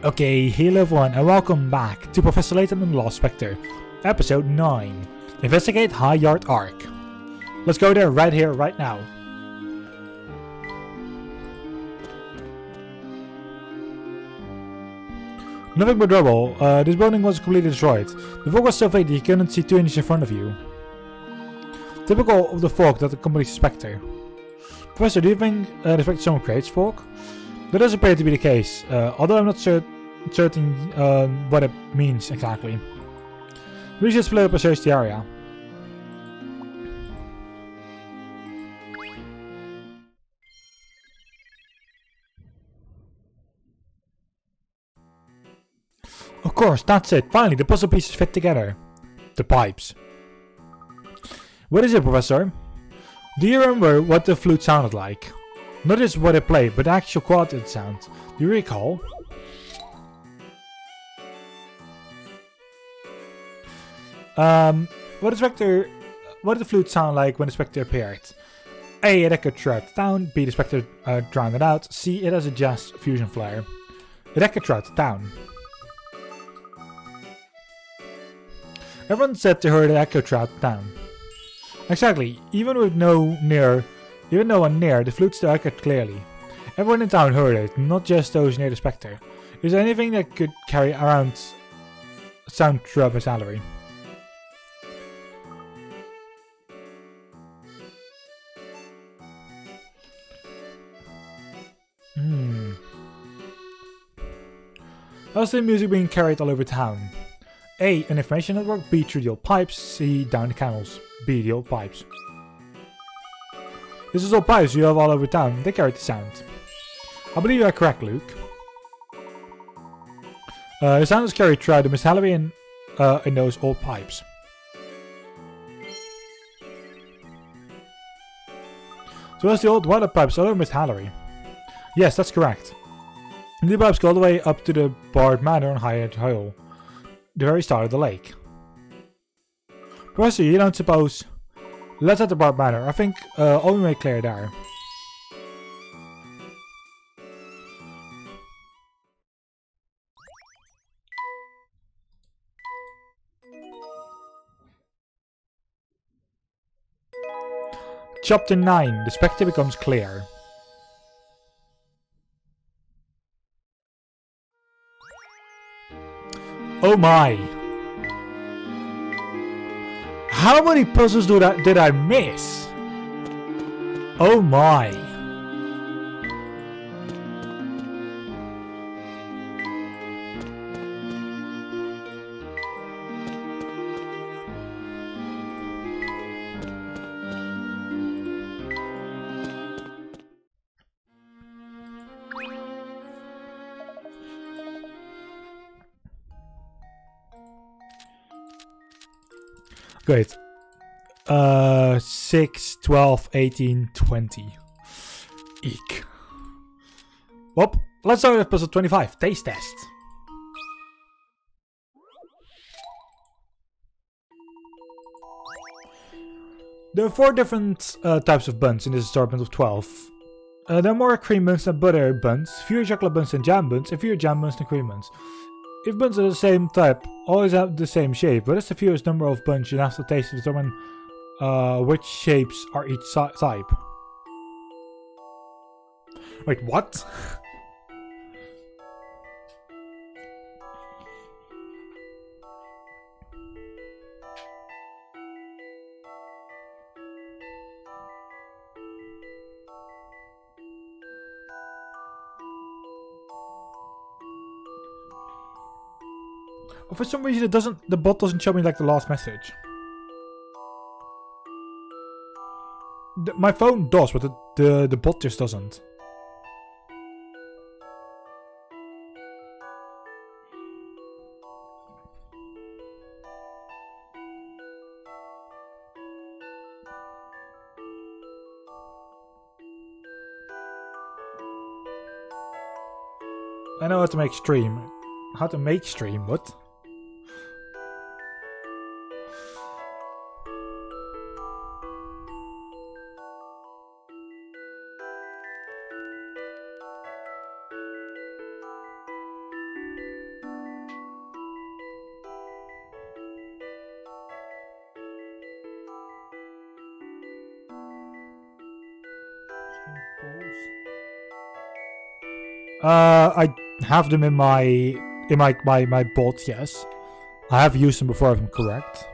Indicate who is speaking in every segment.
Speaker 1: Okay, hello everyone and welcome back to Professor Layton and the Lost Specter, episode 9, Investigate High Yard Arc. Let's go there right here, right now. Nothing but rubble. This building was completely destroyed. The fog was so thick that you couldn't see 2 inches in front of you. Typical of the fog that accompanies Specter. Professor, do you think the Specter someone creates fog? That does appear to be the case, although I'm not certain what it means exactly. We should split up and search the area. Of course, that's it. Finally, the puzzle pieces fit together. The pipes. What is it, Professor? Do you remember what the flute sounded like? Not just what it played, but the actual quality of the sound. Do you recall? What did the flute sound like when the Spectre appeared? A. It echoed throughout the town. B. The Spectre drowned it out. C. It has a jazz fusion flair. It echoed throughout the town. Everyone said they heard it echo throughout the town. Exactly. Even with no one near, the flute still echoed clearly. Everyone in town heard it, not just those near the Spectre. Is there anything that could carry around sound throughout my salary? How's the music being carried all over town? A. An information network. B. Through the old pipes. C. Down the canals. B. The old pipes. This is all pipes you have all over town. They carry the sound. I believe you are correct, Luke. The sound is carried throughout the Miss Halloway in those old pipes. So that's the old water pipes all over Miss Halloway. Yes, that's correct. And the pipes go all the way up to the barred manor on High Hill, the very start of the lake. Professor, you don't suppose... Let's at the barred manor. I think all we made clear there. Chapter 9. The Spectre becomes clear. Oh my! How many puzzles did I miss? Oh my! Great. 6, 12, 18, 20. Eek. Well, let's start with puzzle 25. Taste test. There are 4 different types of buns in this assortment of 12. There are more cream buns than butter buns, fewer chocolate buns than jam buns, and fewer jam buns than cream buns. If buns are the same type, always have the same shape, but that's the fewest number of buns you have to taste to determine which shapes are each type. Wait, what? For some reason the bot doesn't show me like the last message. My phone does, but the bot just doesn't. I know how to make stream. How to make stream, what? I have them in my bot, yes. I have used them before, if I'm correct.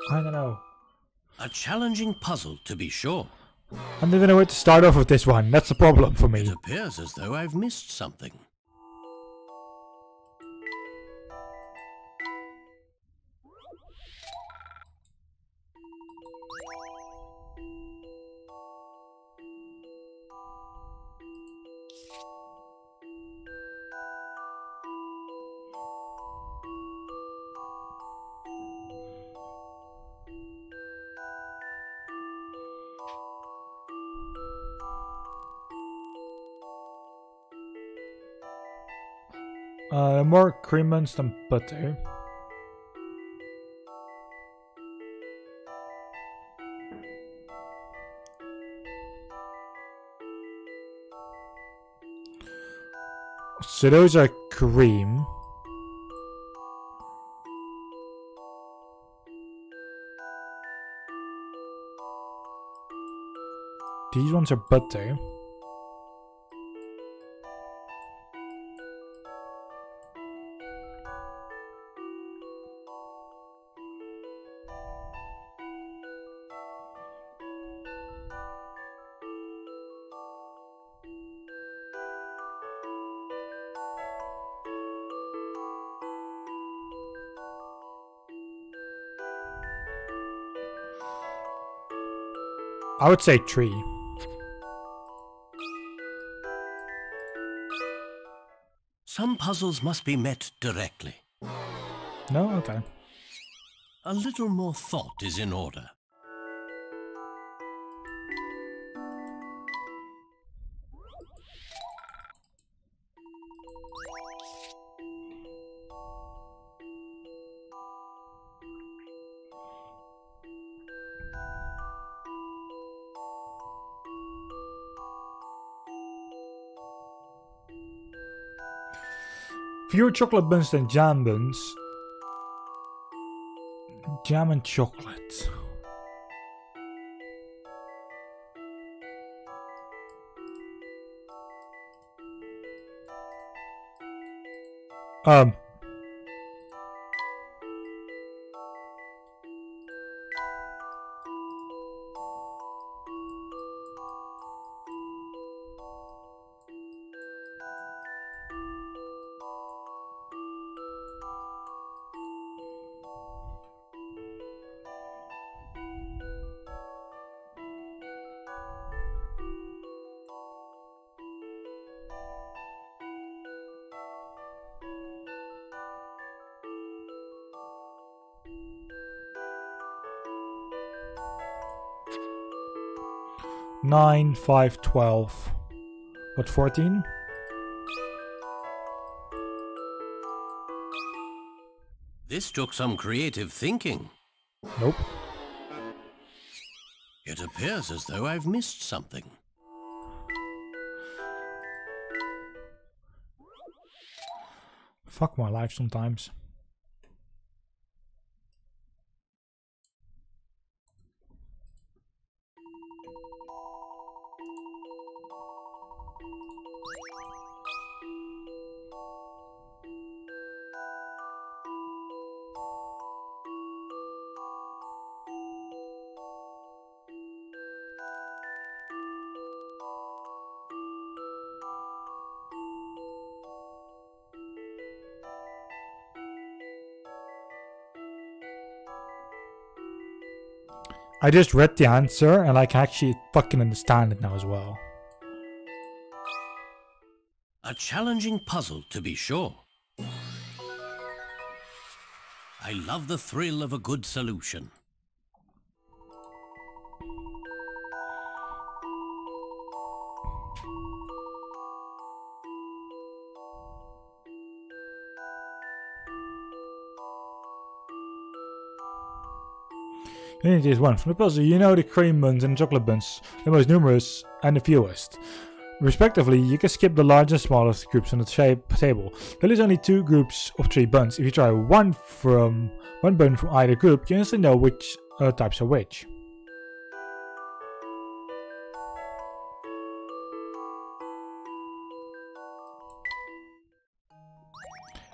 Speaker 1: I don't know.
Speaker 2: A challenging puzzle, to be sure.
Speaker 1: I don't even know where to start off with this one. That's a problem for me.
Speaker 2: It appears as though I've missed something.
Speaker 1: More cream buns than butter. So those are cream. These ones are butter. I would say tree.
Speaker 2: Some puzzles must be met directly.
Speaker 1: No? Okay.
Speaker 2: A little more thought is in order.
Speaker 1: Fewer chocolate buns than jam buns. Jam and chocolate. Nine, 5, 12. What, 14?
Speaker 2: This took some creative thinking.
Speaker 1: Nope.
Speaker 2: It appears as though I've missed something.
Speaker 1: Fuck my life sometimes. I just read the answer and I can actually fucking understand it now as well.
Speaker 2: A challenging puzzle, to be sure. I love the thrill of a good solution.
Speaker 1: Unity is 1. From the puzzle, you know the cream buns and chocolate buns, the most numerous and the fewest. Respectively, you can skip the large and smallest groups on the table. There is only 2 groups of 3 buns. If you try one bun from either group, you instantly know which types are which.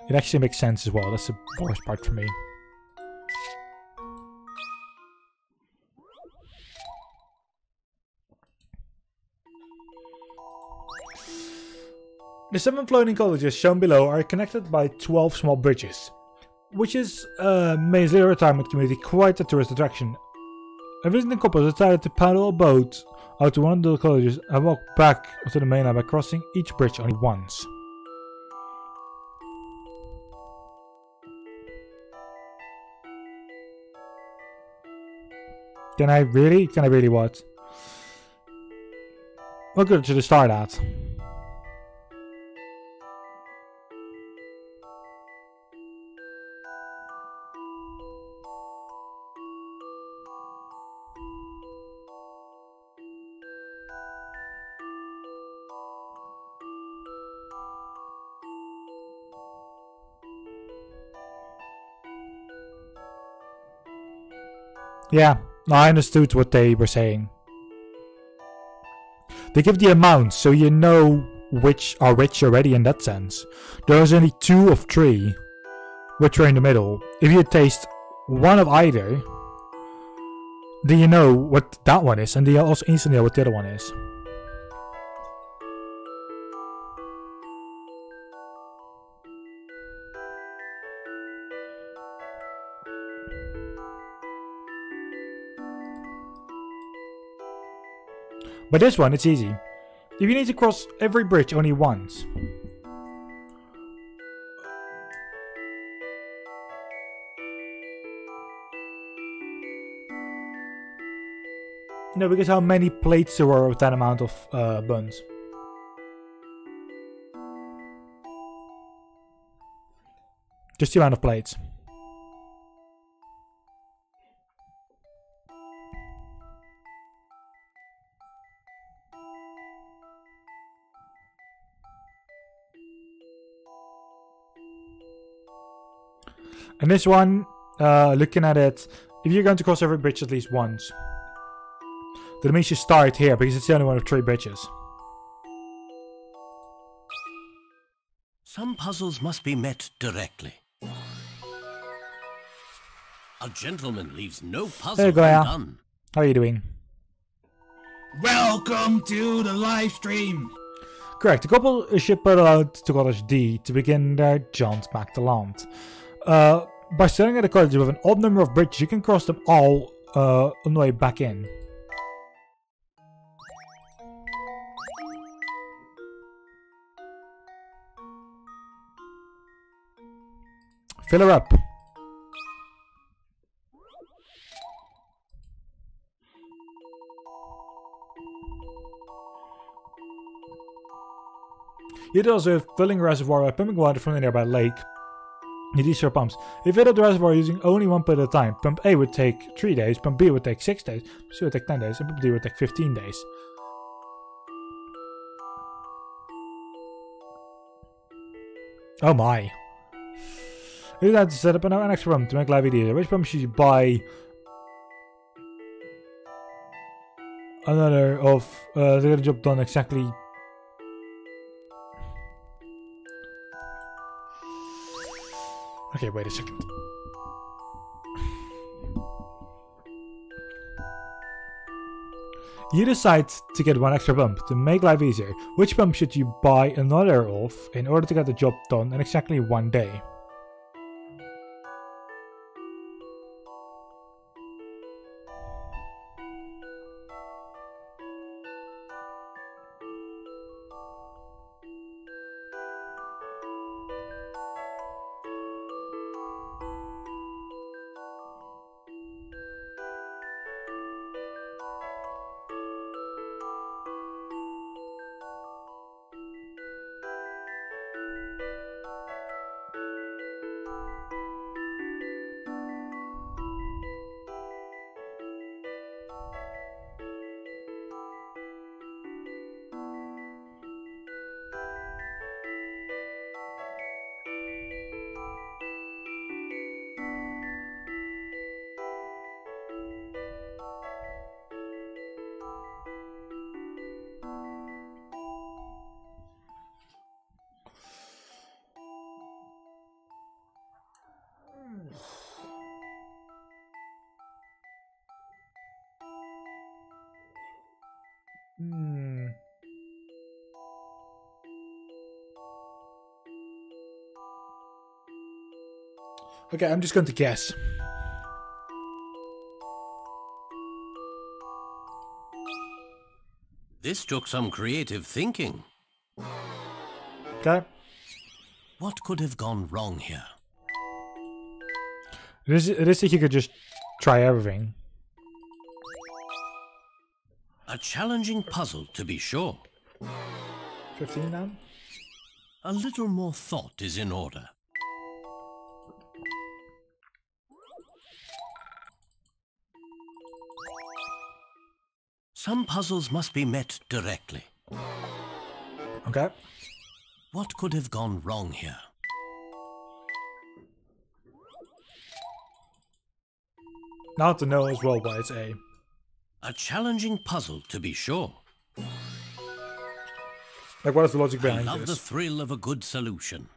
Speaker 1: It actually makes sense as well. That's the worst part for me. The 7 floating cottages shown below are connected by 12 small bridges, which is makes the retirement community quite a tourist attraction. A visiting couple decided to paddle a boat out to one of the cottages and walk back to the mainland by crossing each bridge only once. Can I really? Can I really what? What good should I start at? Yeah, I understood what they were saying. They give the amounts, so you know which are which already in that sense. There's only 2 of 3, which are in the middle. If you taste one of either, then you know what that one is, and then you also instantly know what the other one is. But this one, it's easy. If you need to cross every bridge only once. No, because how many plates there were with that amount of buns. Just the amount of plates. And this one, looking at it, if you're going to cross every bridge at least once, then it means you start here because it's the only one of 3 bridges.
Speaker 2: Some puzzles must be met directly. A gentleman leaves no puzzle undone.
Speaker 1: How are you doing?
Speaker 3: Welcome to the live stream.
Speaker 1: Correct. The couple should paddle out to Cottage D to begin their jaunt back to land. By starting at the cottage with an odd number of bridges, you can cross them all on the way back in. Fill her up. You did also have filling a reservoir by pumping water from the nearby lake. You use your pumps. If you fill the reservoir using only one pump at a time, pump A would take 3 days, pump B would take 6 days, pump C would take 10 days, and pump D would take 15 days. Oh my. You had to set up an extra pump to make life easier. Which pump should you buy? Another of to get the job done exactly. Okay, wait a second. You decide to get one extra pump to make life easier. Which pump should you buy another of in order to get the job done in exactly 1 day? Hmm. Okay, I'm just going to guess.
Speaker 2: This took some creative thinking.
Speaker 1: Okay.
Speaker 2: What could have gone wrong here?
Speaker 1: It is that you could just try everything.
Speaker 2: A challenging puzzle, to be sure.
Speaker 1: 15 now?
Speaker 2: A little more thought is in order. Some puzzles must be met directly.
Speaker 1: Okay.
Speaker 2: What could have gone wrong here?
Speaker 1: Not to know as well, but it's A.
Speaker 2: A challenging puzzle, to be sure.
Speaker 1: Like, what is the logic
Speaker 2: I
Speaker 1: behind
Speaker 2: love the
Speaker 1: this?
Speaker 2: thrill of a good solution.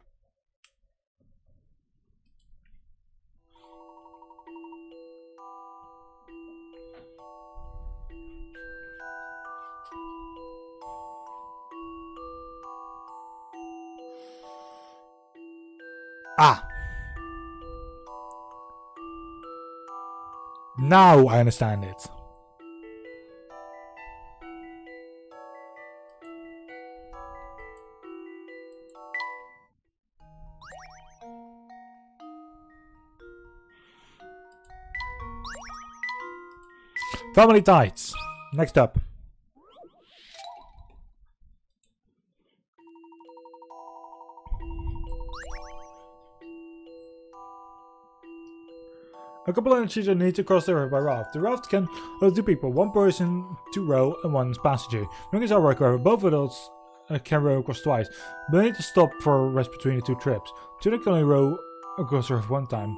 Speaker 1: Ah! Now I understand it. Family tights. Next up. A couple of cheaters need to cross the river by raft. The raft can hold 2 people, 1 person to row and 1 passenger. Rings are work, however, both adults can row across twice, but they need to stop for a rest between the 2 trips. Children can only row across the river 1 time.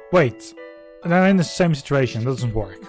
Speaker 1: Wait, they're in the same situation, it doesn't work.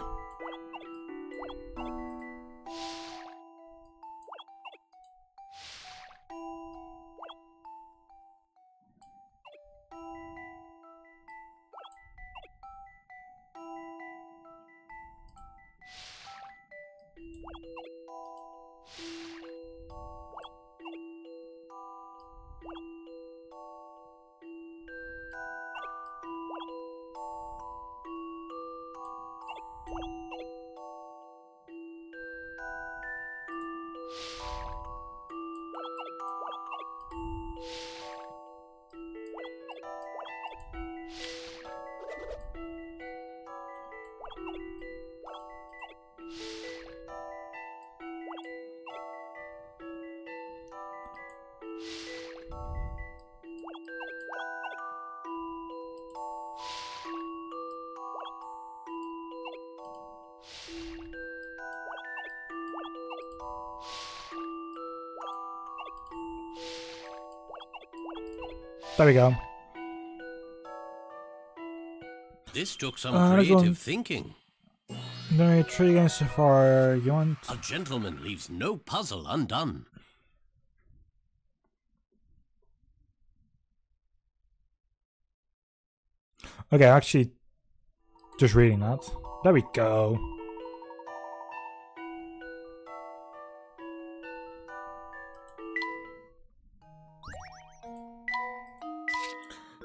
Speaker 1: There we go.
Speaker 2: This took some
Speaker 1: let's go on.
Speaker 2: creative thinking.
Speaker 1: There are 3 games so far. You want?
Speaker 2: A gentleman leaves no puzzle undone.
Speaker 1: Okay, actually, just reading that. There we go.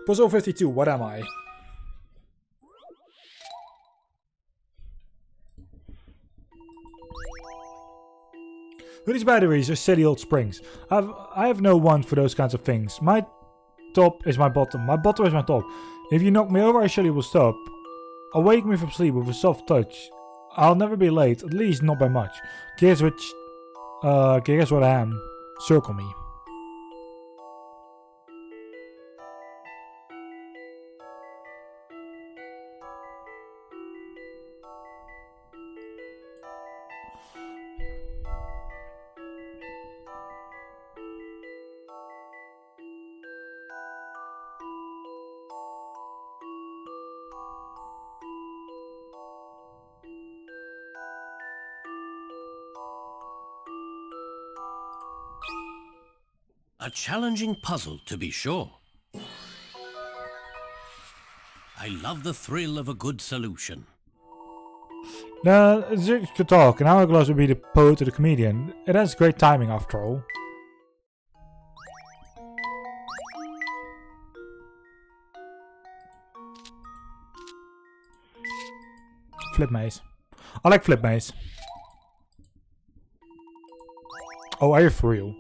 Speaker 1: Puzzle 52, what am I? These batteries are silly old springs. I have no want for those kinds of things. My top is my bottom. My bottom is my top. If you knock me over, I surely will stop. Awake me from sleep with a soft touch. I'll never be late, at least not by much. Guess what I am. Circle me.
Speaker 2: A challenging puzzle, to be sure. I love the thrill of a good solution.
Speaker 1: You could talk, and Hourglass would be the poet or the comedian. It has great timing, after all. Flip maze. I like flip maze. Oh, are you for real?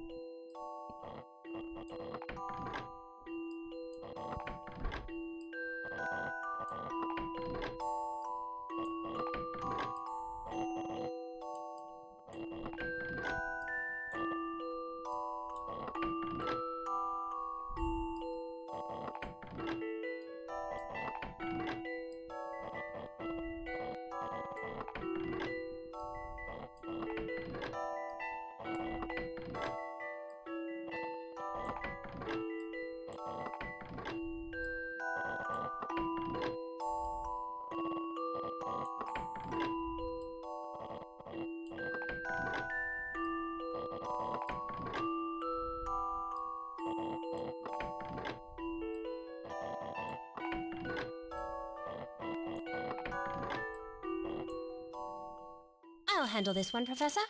Speaker 4: I'll handle this one, Professor.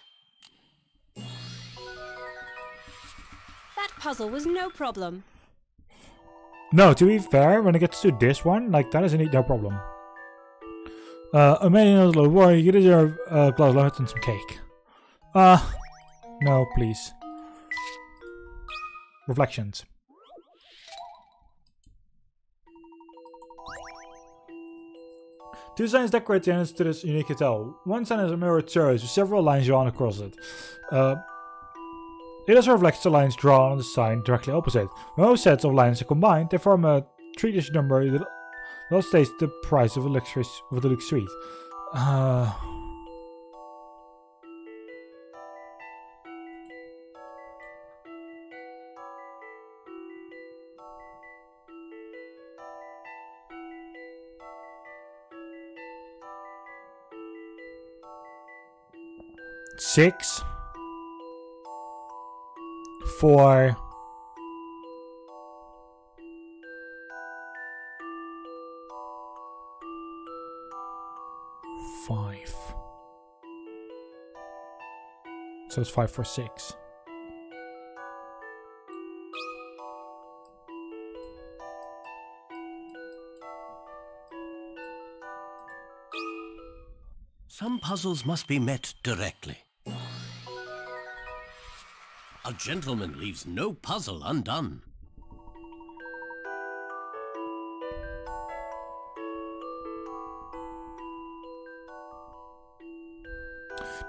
Speaker 4: That puzzle was no problem.
Speaker 1: No, to be fair, when it gets to this one, like, that is indeed no problem. Amazing little warrior, you deserve a glass of lemon and some cake. No, please. Reflections. Two signs decorate the entrance to this unique hotel. One sign has a mirrored surface with several lines drawn across it. It also reflects the lines drawn on the sign directly opposite. When those sets of lines are combined, they form a 3-digit number that states the price of a deluxe suite. Six, 4, 5. So it's 5, 4, 6.
Speaker 2: Some puzzles must be met directly. A gentleman leaves no puzzle undone.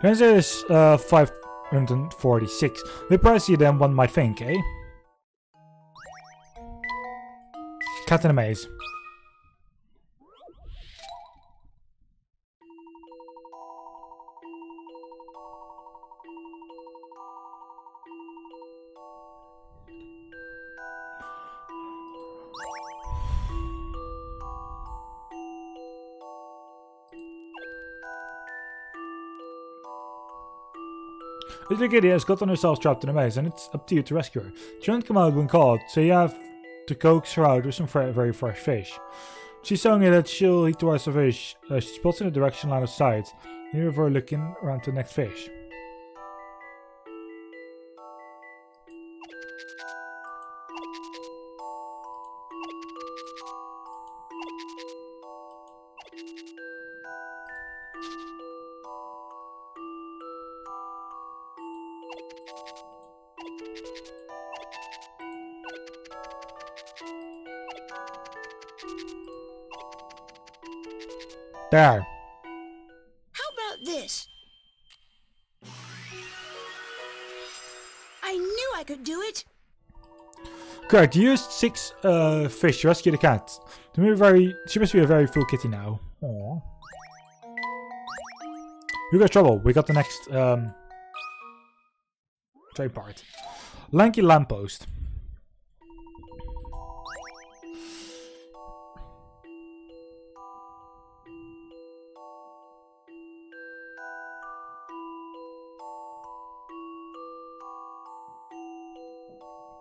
Speaker 1: The answer is 546. The pricier than one might think, eh? Cat in a maze. Little Kitty has gotten herself trapped in a maze, and it's up to you to rescue her. She won't come out when called, so you have to coax her out with some very fresh fish. She's telling you that she'll head towards the fish. She spots in the direction line of sight, near her looking around to the next fish. There.
Speaker 5: How about this? I knew I could do it.
Speaker 1: Correct. You used 6 fish to rescue the cat. She must be a very full kitty now. Aww. You got trouble. We got the next trade part. Lanky lamppost.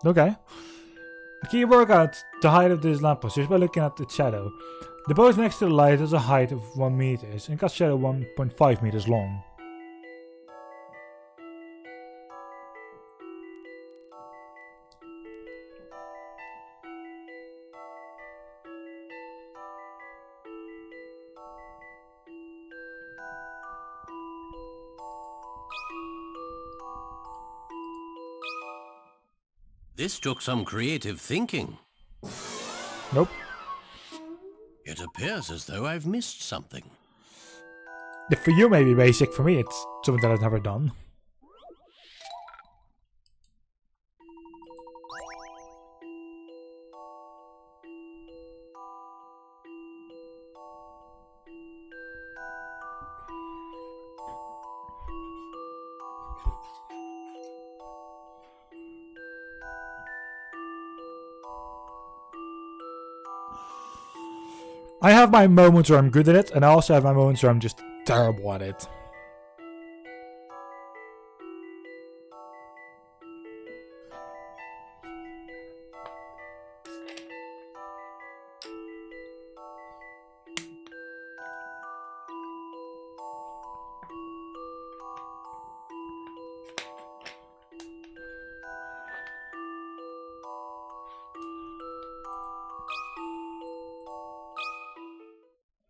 Speaker 1: Okay. Can you work out the height of this lamppost just by looking at its shadow? The post next to the light has a height of 1 meter and got shadow 1.5 meters long.
Speaker 2: This took some creative thinking.
Speaker 1: Nope.
Speaker 2: It appears as though I've missed something.
Speaker 1: For you may be basic, for me it's something that I've never done. I have my moments where I'm good at it, and I also have my moments where I'm just terrible at it.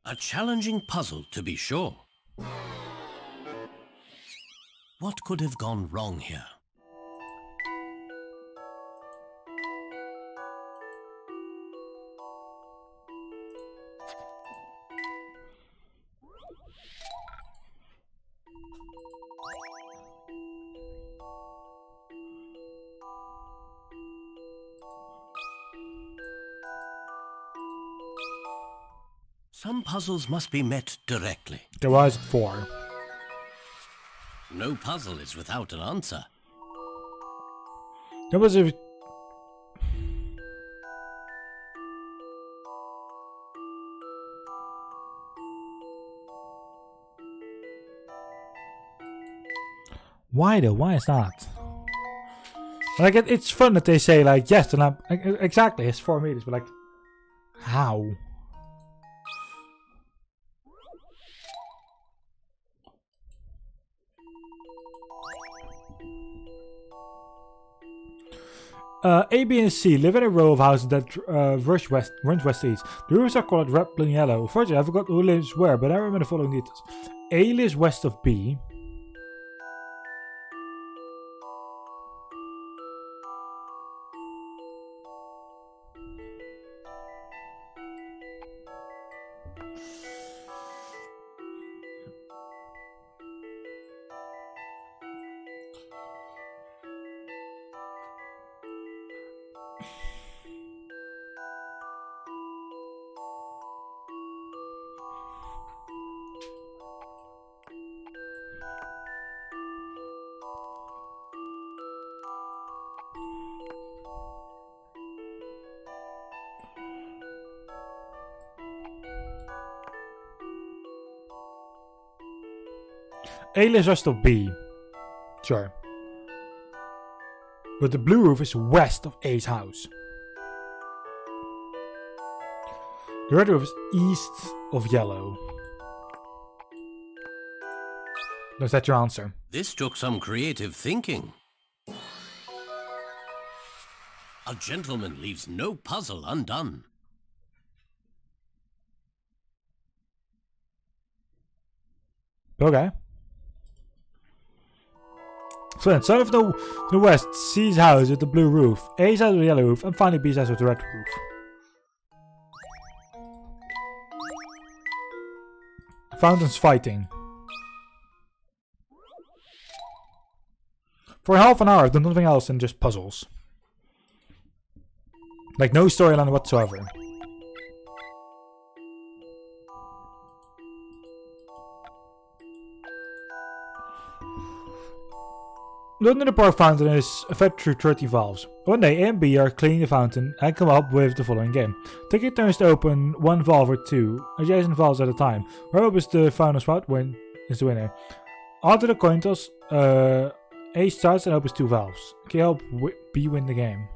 Speaker 2: A challenging puzzle, to be sure. What could have gone wrong here? Some puzzles must be met directly.
Speaker 1: There was 4.
Speaker 2: No puzzle is without an answer.
Speaker 1: There was a... Why though? Why is that? Like, it's fun that they say, like, yes, the lamp... Exactly, it's 4 meters, but like... How? A, B, and C live in a row of houses that runs west to east. The roofs are colored red, blue, and yellow. Unfortunately, I forgot who lives where, but I remember the following details. A lives west of B. A lives west of B. Sure. But the blue roof is west of A's house. The red roof is east of yellow. Is that your answer?
Speaker 2: This took some creative thinking. A gentleman leaves no puzzle undone.
Speaker 1: Okay. So then, south of the west, C's house with the blue roof, A's house with the yellow roof, and finally B's house with the red roof. Fountains fighting. For half an hour, I've done nothing else than just puzzles. Like, no storyline whatsoever. London the Park fountain is fed through 30 valves. One day A and B are cleaning the fountain and come up with the following game. Take it turns to open one valve or two adjacent valves at a time. Whoever opens the fountain spout is the winner. After the coin toss, A starts and opens two valves. Can you help B win the game?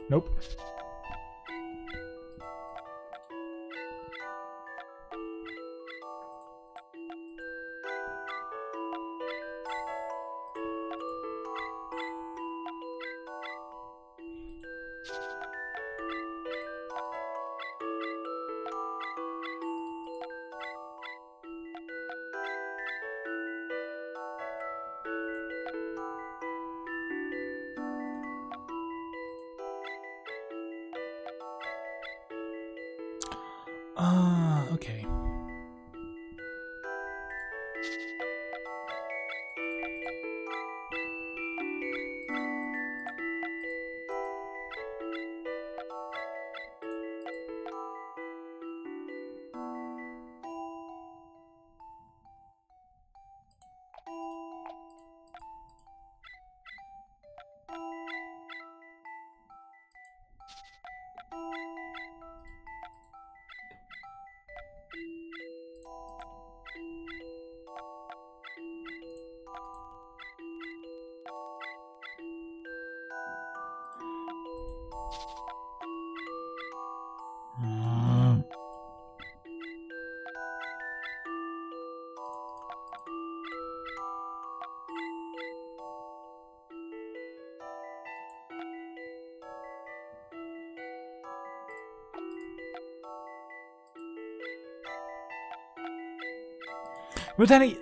Speaker 1: Nope. Okay. But then he...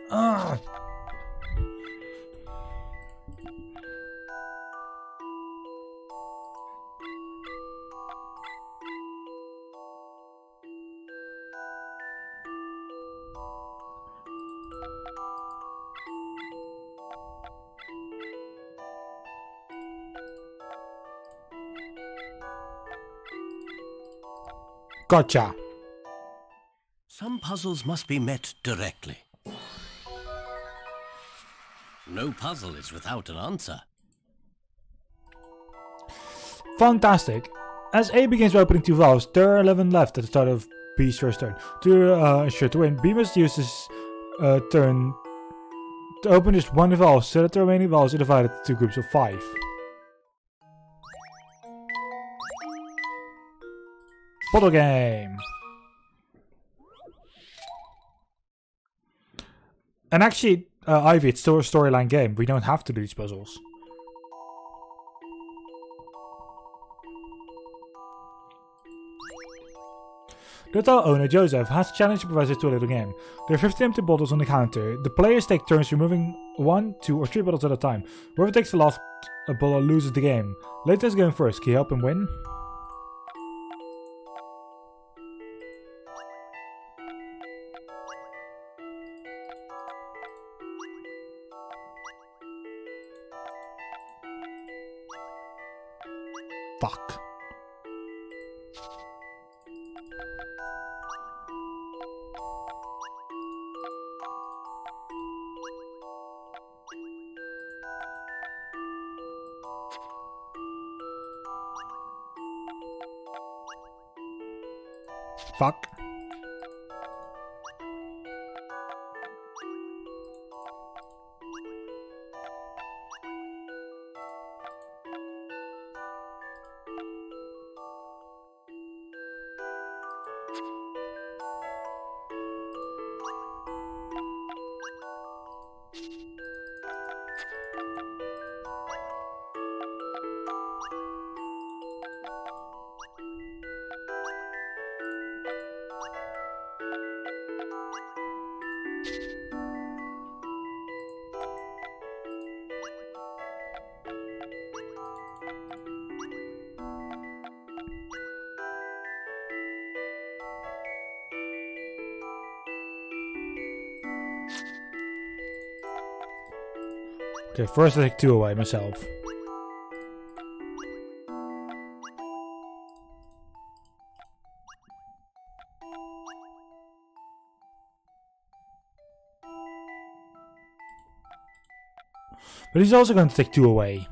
Speaker 1: Gotcha.
Speaker 2: Some puzzles must be met directly. No puzzle is without an answer.
Speaker 1: Fantastic. As A begins opening two valves, there are 11 left at the start of B's first turn. To ensure to win, B must use his turn to open just one valve, so that the remaining valves are divided into two groups of 5. Bottle game. And actually, Ivy, it's still a storyline game. We don't have to do these puzzles. The hotel owner, Joseph, has challenged the professor to a little game. There are 50 empty bottles on the counter. The players take turns removing 1, 2, or 3 bottles at a time. Whoever takes the last bottle loses the game. Layton is going first. Can you help him win? Fuck. Fuck. Okay, first I take 2 away myself. But he's also going to take 2 away.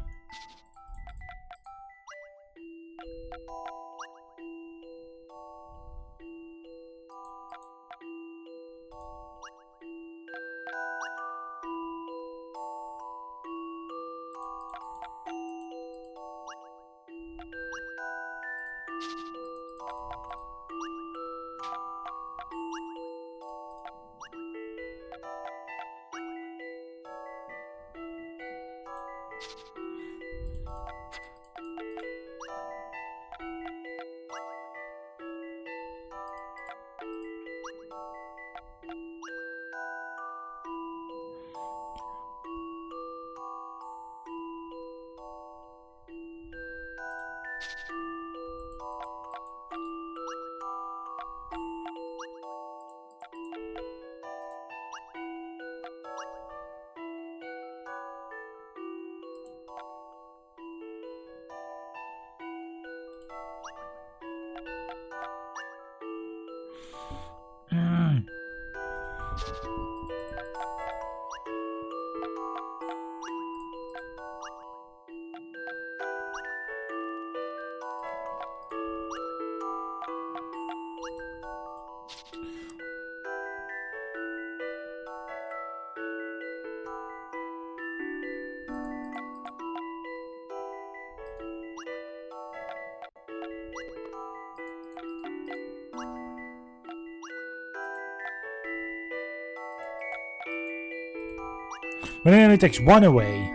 Speaker 1: But it only takes 1 away.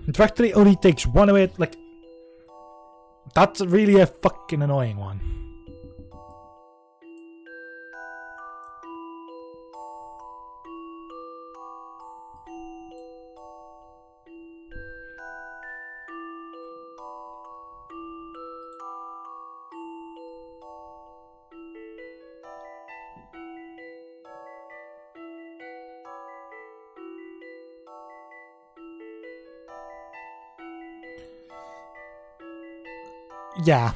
Speaker 1: In fact, it only takes 1 away. Like, that's really a fucking annoying one. Yeah.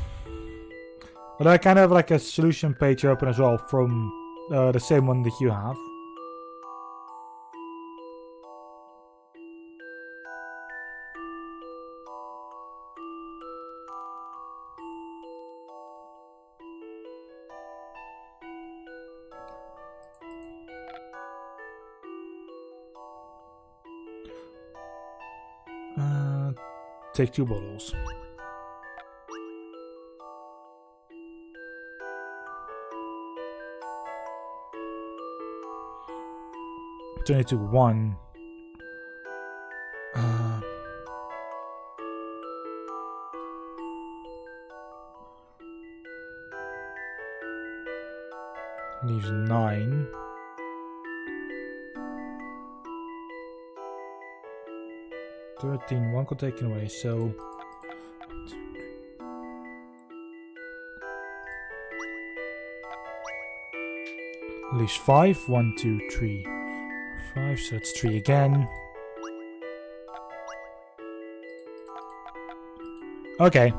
Speaker 1: But I kind of have like a solution page open as well from the same one that you have. Take 2 bottles. Turn it to 1. Leaves 9. One got taken away, so leaves 5. 1, 2, 3, 5. So it's 3 again. Okay.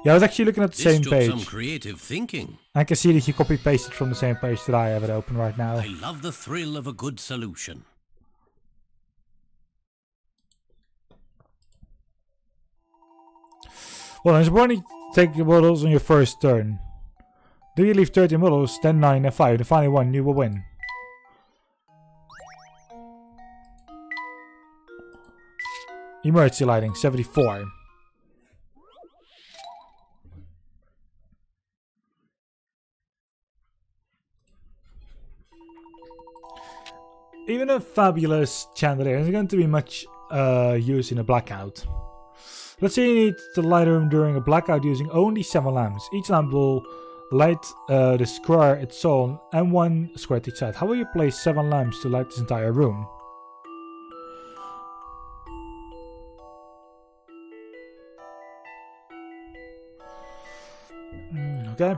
Speaker 1: Yeah, I was actually looking at the same
Speaker 2: This took
Speaker 1: page.
Speaker 2: some creative thinking.
Speaker 1: I can see that you copy pasted from the same page that I have it open right now.
Speaker 2: I love the thrill of a good solution.
Speaker 1: Well, it's important to take your models on your first turn. Do you leave 30 models, then 9 and 5, the final one, you will win. Emergency lighting, 74. Even a fabulous chandelier isn't going to be much use in a blackout. Let's say you need to light a room during a blackout using only 7 lamps. Each lamp will light the square it's on and 1 square to each side. How will you place 7 lamps to light this entire room? Okay.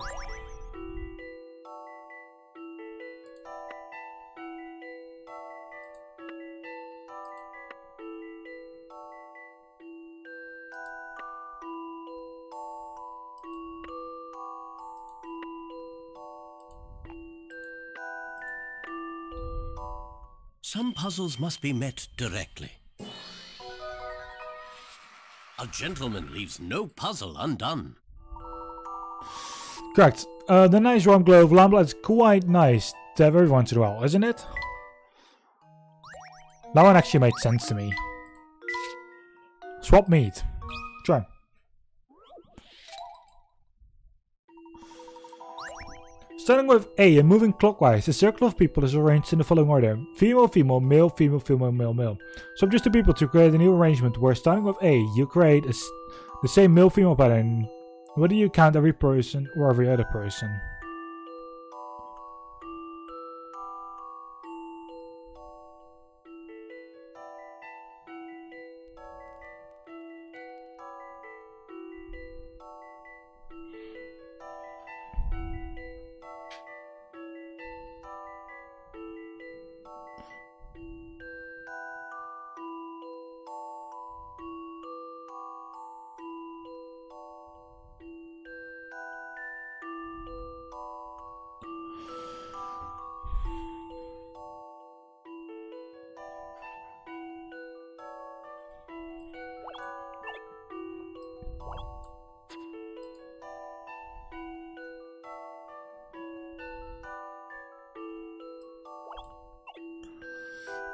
Speaker 2: Some puzzles must be met directly. A gentleman leaves no puzzle undone.
Speaker 1: Correct. The nice warm glow of lamplight is quite nice to have every once in a while, isn't it? That one actually made sense to me. Swap meat. Try. Starting with A and moving clockwise, the circle of people is arranged in the following order. Female, female, male, female, female, male, male. So just 2 people to create a new arrangement where starting with A, you create the same male-female pattern. Whether you count every person or every other person.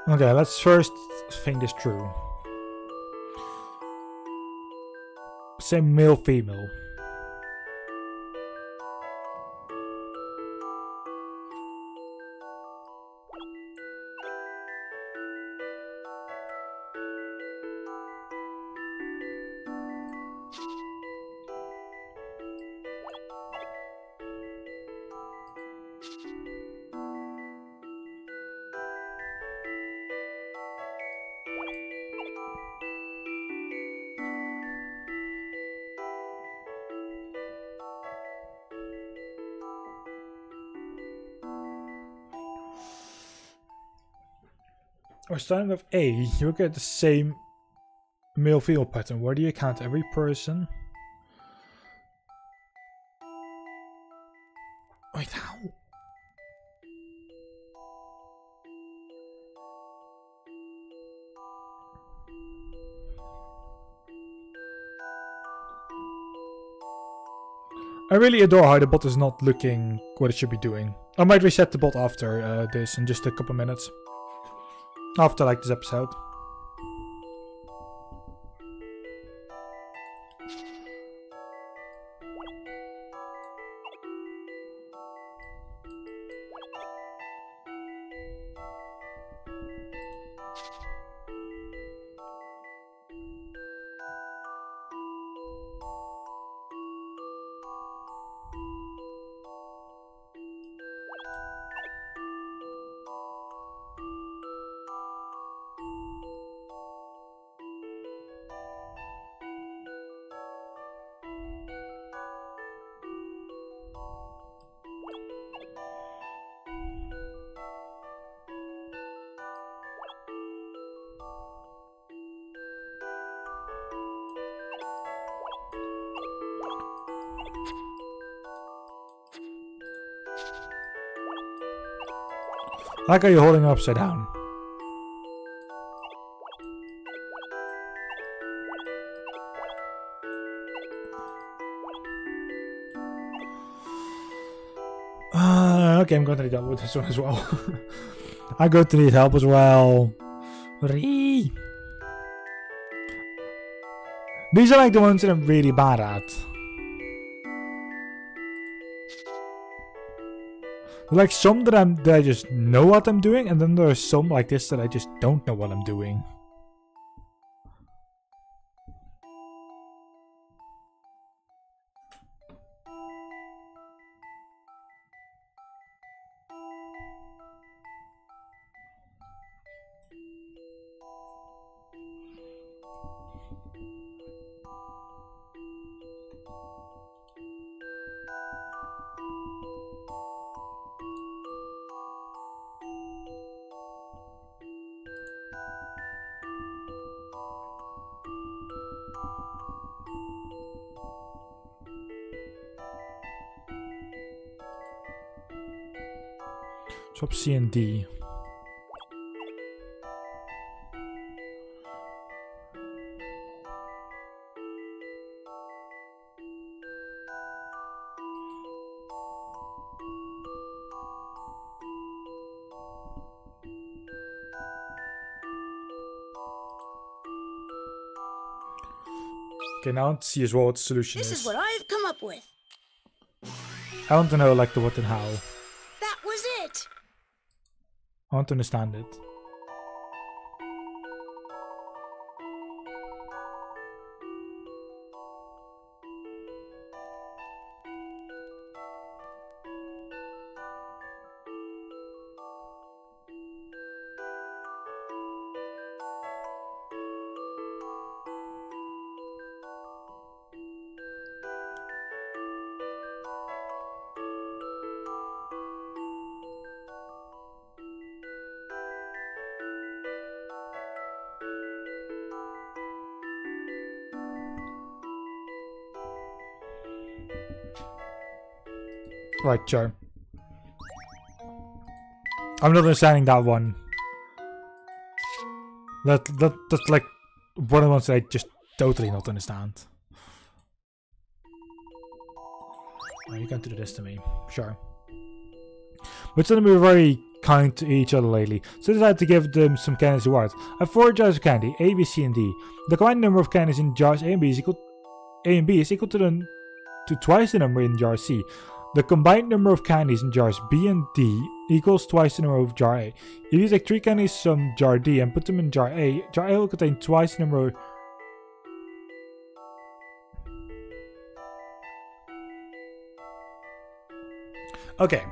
Speaker 1: Okay, let's first think this through. Same male, female. Or starting with A, you get the same male-female pattern. Where do you count every person? Wait, how? I really adore how the bot is not looking what it should be doing. I might reset the bot after this in just a couple minutes. After like this episode. Like how you're holding it upside down. Okay, I'm going to need help with this one as well. I'm going to need help as well. These are like the ones that I'm really bad at. Like some that I just know what I'm doing, and then there's some like this that I just don't know what I'm doing. Swap C and D. Okay, now let's see as well what the solution is.
Speaker 5: This is what I've come up with.
Speaker 1: I want to know like the what and how.
Speaker 5: That was it.
Speaker 1: I want to understand it. Right, sure. I'm not understanding that one. That's like one of the ones that I just totally not understand. Oh, you can't do this to me. Sure. But suddenly we were very kind to each other lately, so I decided to give them some candies rewards. I have 4 jars of candy, A, B, C, and D. The combined number of candies in jars A and B is equal to twice the number in jar C. The combined number of candies in jars B and D equals twice the number of jar A. If you take 3 candies from jar D and put them in jar A will contain twice the number. Okay.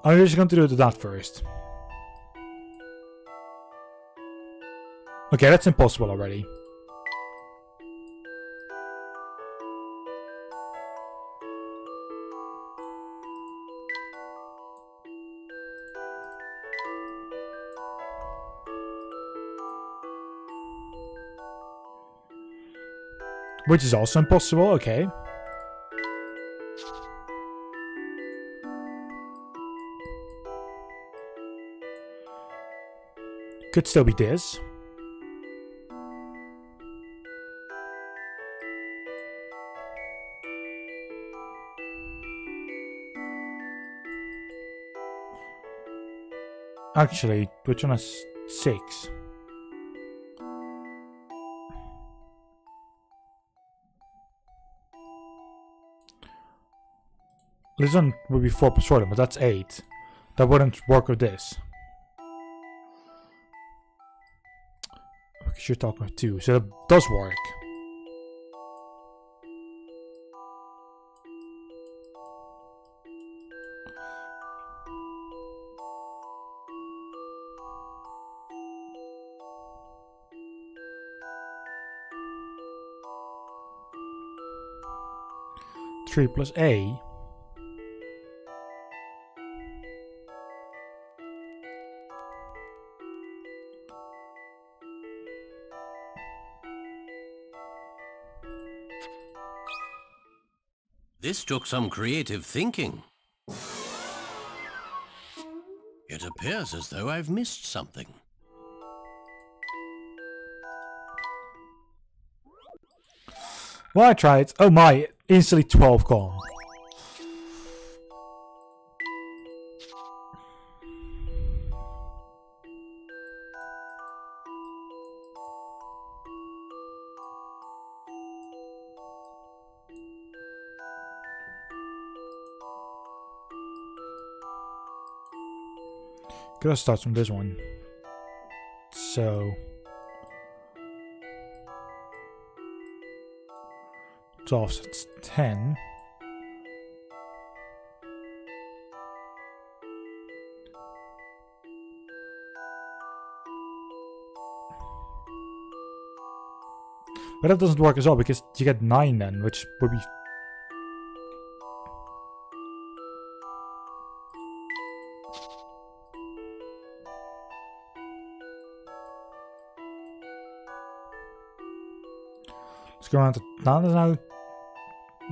Speaker 1: I'm just going to do that first. Okay, that's impossible already. Which is also impossible, okay. Could still be this. Actually, which one has 6? This one would be 4 plus 4, but that's 8. That wouldn't work with this. Because you're talking about 2, so that does work. 3 plus A.
Speaker 2: This took some creative thinking. It appears as though I've missed something.
Speaker 1: Well, I tried. Oh my, instantly 12 gone. Gotta start from this one. So 12, so it's 10. But that doesn't work as well because you get 9 then, which would be... Let's go around to that is now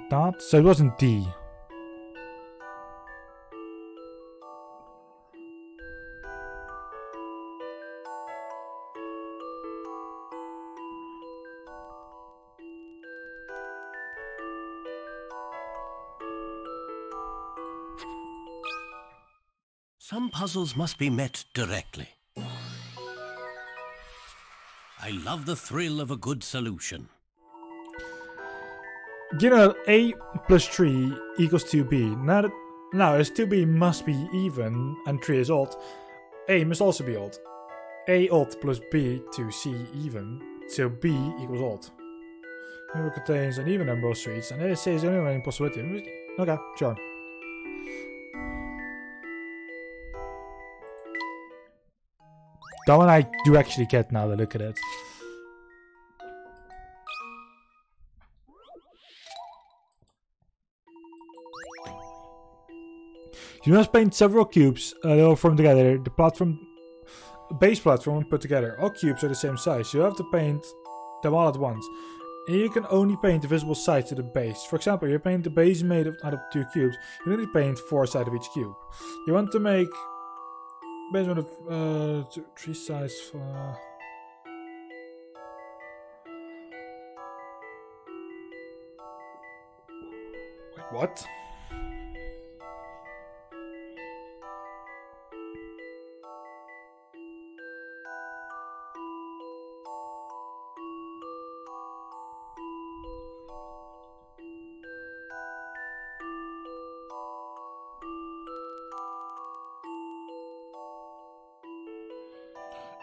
Speaker 1: that. So it wasn't D.
Speaker 2: Some puzzles must be met directly. I love the thrill of a good solution.
Speaker 1: You know, A plus 3 equals 2B. Now as 2B must be even and 3 is odd, A must also be odd. A odd plus B to C even, so B equals odd. Number contains an even number of streets, and A says only one possibility. Okay, sure. That one I do actually get now that I look at it. You must paint several cubes that will form together. The base platform put together. All cubes are the same size. You have to paint them all at once. And you can only paint the visible sides to the base. For example, you paint the base made out of 2 cubes. You only paint 4 sides of each cube. You want to make base out of 3 sides. Wait, what?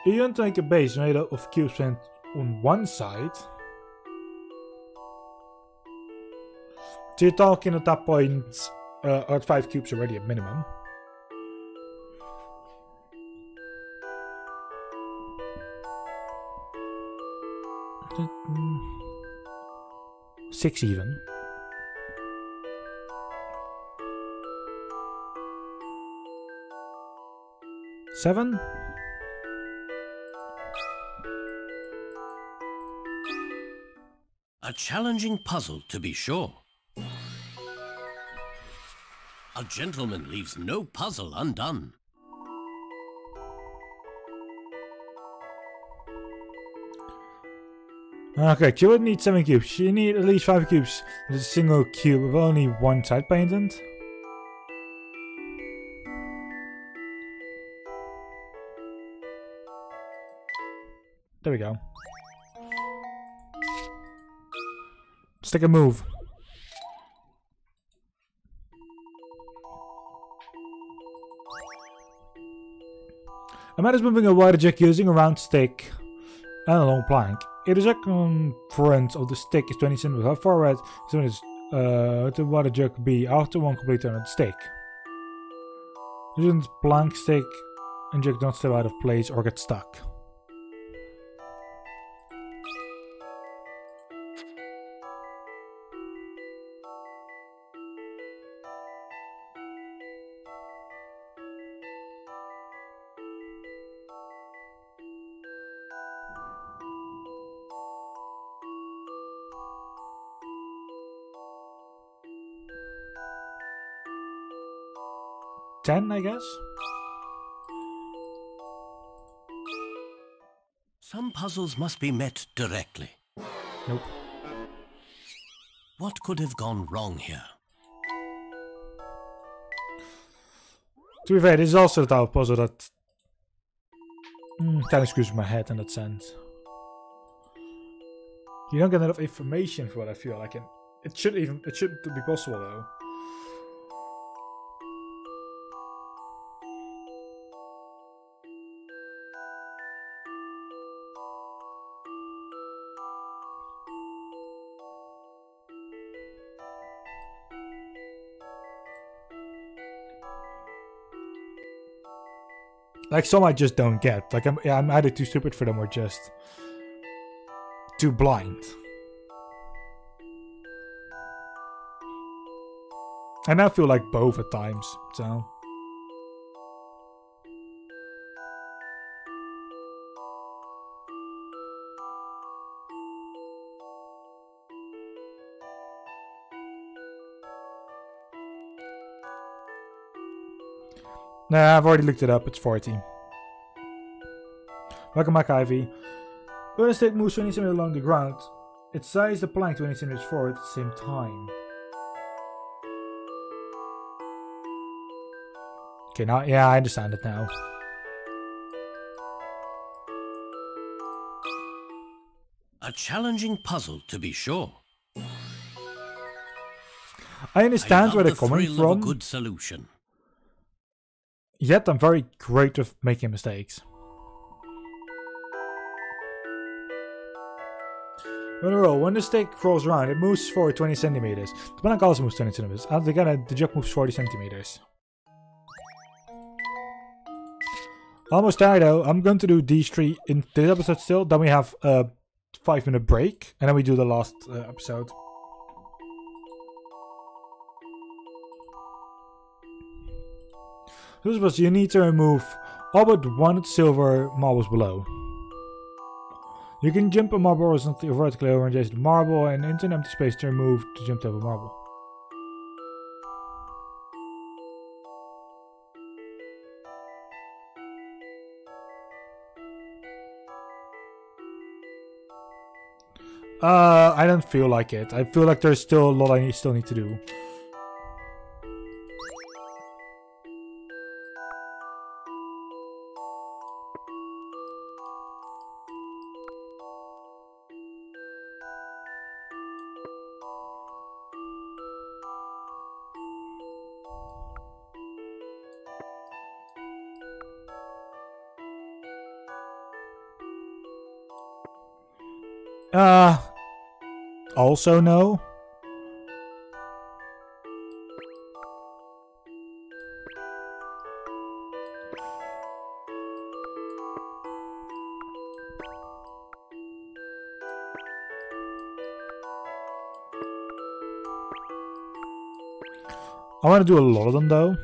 Speaker 1: You want to make a base made up of cubes and on one side. So you're talking at that point at 5 cubes already at minimum. Six even. Seven.
Speaker 2: A challenging puzzle, to be sure. A gentleman leaves no puzzle undone.
Speaker 1: Okay, you would need 7 cubes. You need at least 5 cubes. There's a single cube with only one side painted. There we go. Let's take a move. A man is moving a water jug using a round stick and a long plank. If the circumference of the stick is 20 centimeters, how far away is the water jug be after one complete turn of the stick? Shouldn't plank, stick, and jug don't step out of place or get stuck? 10, I guess.
Speaker 2: Some puzzles must be met directly.
Speaker 1: Nope.
Speaker 2: What could have gone wrong here?
Speaker 1: To be fair, this is also the type of puzzle that kind of screws with my head in that sense. You don't get enough information for what I feel like, and it should be possible though. Like some I just don't get. Like I'm either too stupid for them or just too blind. I now feel like both at times, so. Nah, I've already looked it up. It's 40. Welcome back, Ivy. When a stick moves 20 cm along the ground, it size the plank 20 cm forward at the same time. Okay, now, yeah, I understand it now.
Speaker 2: A challenging puzzle, to be sure.
Speaker 1: I understand where they're coming
Speaker 2: Of a
Speaker 1: from.
Speaker 2: good solution.
Speaker 1: Yet I'm very great with making mistakes. On a roll, when the stick crawls around, it moves forward 20 centimeters. The plank also moves 20 centimeters. And again, the jug moves 40 centimeters. Almost there though. I'm going to do these 3 in this episode still. Then we have a 5-minute break. And then we do the last episode. This was you need to remove all but 1 silver marbles below. You can jump a marble horizontally or vertically over and adjacent marble and into an empty space to remove the jumped over marble. I don't feel like it. I feel like there's still a lot I still need to do. Also no. I want to do a lot of them though.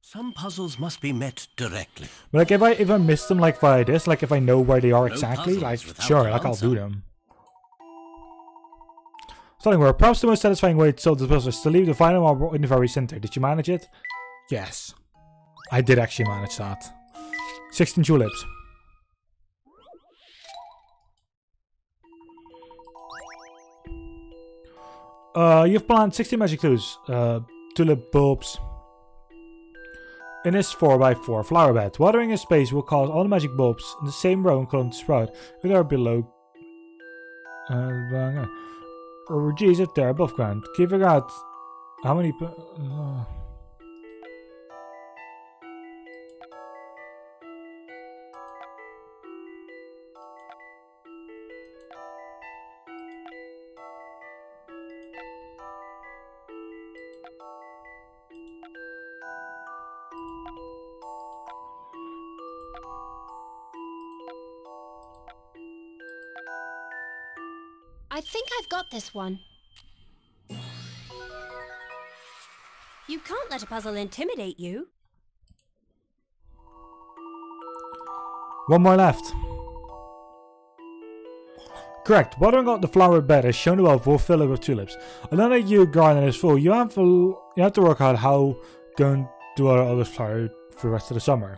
Speaker 2: Some puzzles must be met directly.
Speaker 1: But like if I miss them like via this, like if I know where they are exactly, like
Speaker 2: puzzles
Speaker 1: sure,
Speaker 2: without
Speaker 1: like
Speaker 2: an
Speaker 1: I'll do
Speaker 2: answer.
Speaker 1: them. Starting where perhaps the most satisfying way to solve this puzzle is to leave the final marble in the very center. Did you manage it? Yes. I did actually manage that. 16 tulips. You've planted 60 magic clues. Tulip bulbs. In this 4x4 flower bed, watering a space will cause all the magic bulbs in the same row and column to sprout. If they are below... or geez, if they're above ground. Can you figure out how many...
Speaker 4: I think I've got this one. You can't let a puzzle intimidate you.
Speaker 1: One more left. Correct. Watering out the flower bed as shown above will fill it with tulips. Now that your garden is full, you have to work out how going to water all this flower for the rest of the summer.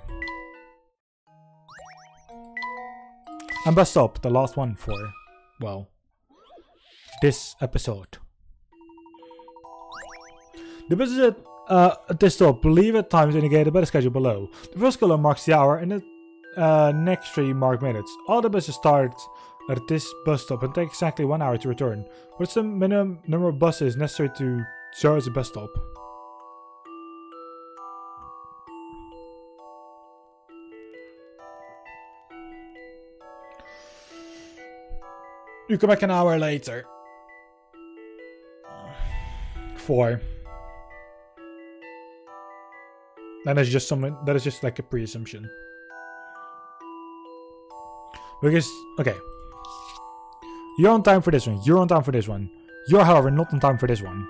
Speaker 1: And bust up the last one for, well, this episode. The business at this stop, leave at times indicated by the schedule below. The first column marks the hour and the next three mark minutes. All the buses start at this bus stop and take exactly 1 hour to return. What's the minimum number of buses necessary to serve as a bus stop? You come back an hour later. 4. That is just like a pre-assumption. Because, okay. You're on time for this one. You're on time for this one. You're, however, not on time for this one.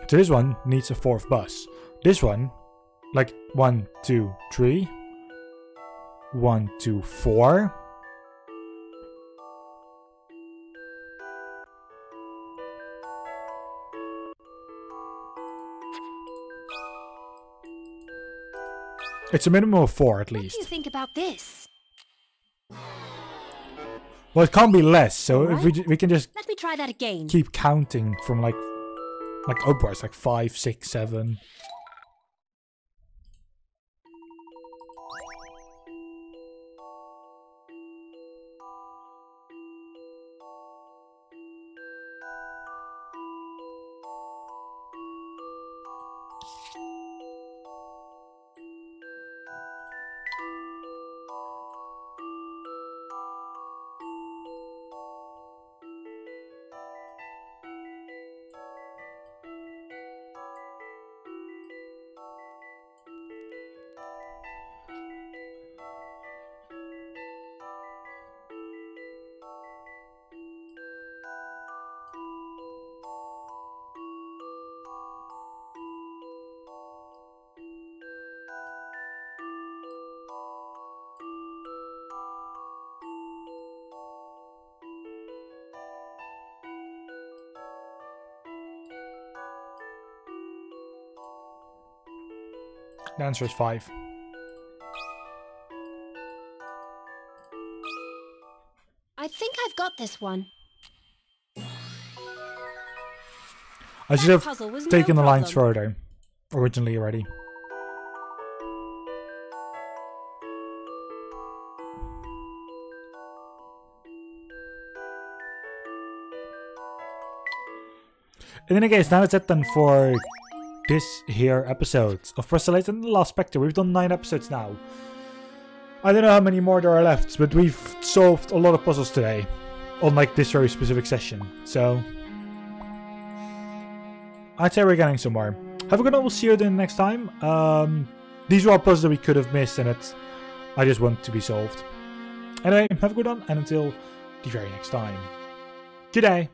Speaker 1: So this one needs a 4th bus. This one, like 1, 2, 3. 1, 2, 4. It's a minimum of 4 at least.
Speaker 4: What do you think about this?
Speaker 1: Well, it can't be less, so
Speaker 4: All
Speaker 1: if
Speaker 4: right.
Speaker 1: we can just
Speaker 4: Let me try that again.
Speaker 1: keep counting from like upwards, like 5, 6, 7. The answer is 5.
Speaker 4: I think I've got this one.
Speaker 1: I should have
Speaker 4: puzzle was no
Speaker 1: taken the lines
Speaker 4: problem.
Speaker 1: further originally already. In any case, now that's it then for this here episode of Layton and the Last Specter. We've done 9 episodes now. I don't know how many more there are left, but we've solved a lot of puzzles today on like this very specific session. So I'd say we're getting somewhere. Have a good one. We'll see you then next time. These were all puzzles that we could have missed, and I just want to be solved. Anyway, have a good one, and until the very next time. Good day.